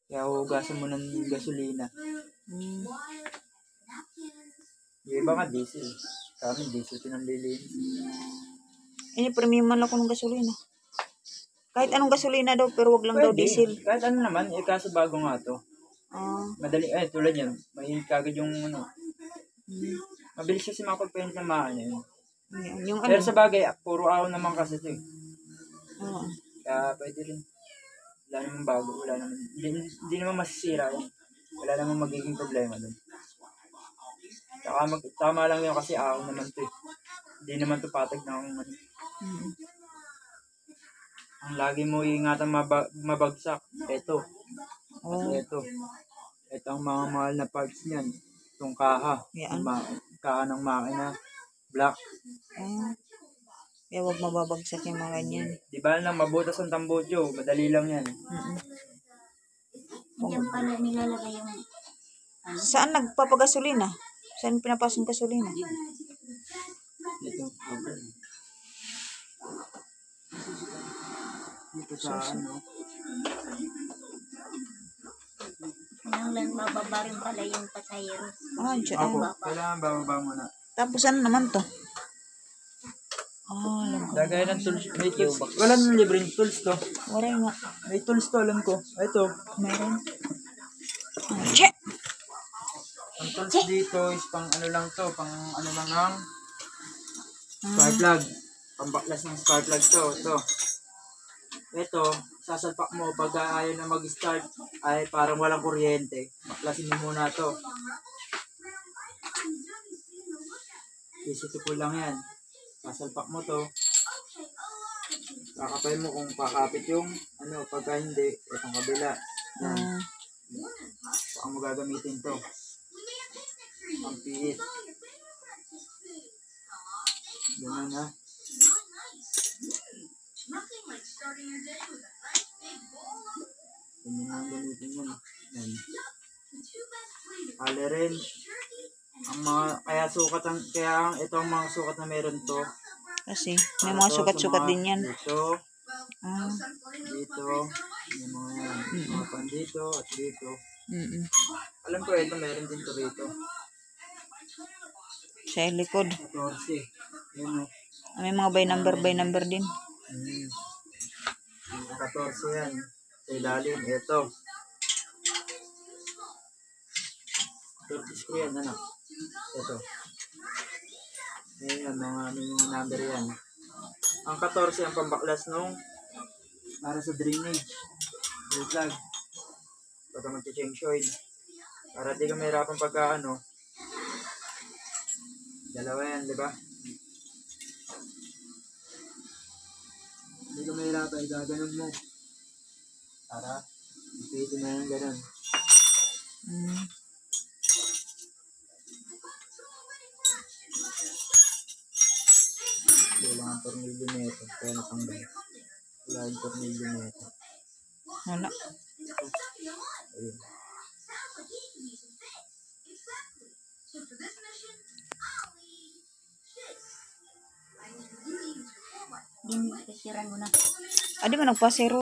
Kaya hugasan mo ng gasolina. Yung iba nga diesel. Sa amin diesel pinanlilinis. Premium man ako ng gasolina. Kahit anong gasolina daw, pero wag lang daw diesel. Kahit ano naman, kaso bago nga to. Madali, tulad yan. May kagad yung ano. Mabilis kasi makapagpahinit ng maano yun. Yung Pero sa bagay, puro ahon naman kasi ito eh. Kaya pwede rin. Wala naman bago, hindi naman masisira yun. Wala naman magiging problema dun. Tama lang yun kasi ahon naman ito eh. Hindi naman ito patag na akong ano. Ang lagi mo ingatan mabagsak, ito. Ito ang mga mahal na parts niyan. Itong kaha. Kaha ng makina. Black. Kaya huwag mababagsak yung mga ganyan. Di ba lang mabutas ang tambutso? Madali lang yan. Diyan pala nilalagay yung... Saan nagpapagasolina? Saan pinapasong gasolina? Dito. Dito sa ano. Nang lang mababa rin pala yung pasahero. Diyan. Ako, kailangan bababa muna. Tapos ano naman to? Lagay ng tools. May tools. Wala nang libreng tools to. Wala nga. May tools to, alam ko. Ito. Meron. Check! Ang tools dito is pang ano lang to. Pang ano lang ng spark plug. Pambaklas ng spark plug to. Ito, sasalpak mo pag ayaw na mag-start ay parang walang kuryente. Baklasin mo muna to. Isito po lang yan. Sasalpak mo to. Kakapay mo kung kakapit yung ano, pagka hindi, itong kabila. Yan. Saka mo gagamitin to. Ang piit. Ganun ha. Ganyan ang gamitin yun. Yan. Alerin. Ang mga, kaya ito ang mga sukat na meron to. Kasi may mga sukat-sukat din yan. Dito. Dito. Yung mga yan. Mga pan dito at dito. Alam ko ito meron din to rito. Sa likod. 14. Yan o. May mga by number din. 14 yan. Sa ilalim. Ito. 30 screw yan. Ano? Ito. Ngayon may mga number yan. Ang 14 ang pambaklas nung para sa drainage. Drill plug. Pagka mag-change oil. Para di ka mahirapan pagka ano. Dalawa yan, di ba? Hindi ka mahirapan, gaganon mo. Para ipitin na yung ganon. Wala ang tornilyo nito. Kaya natanggal. Wala ang tornilyo nito. Wala. Ayun. Hindi, kasiran mo na. Di ba nagpasero?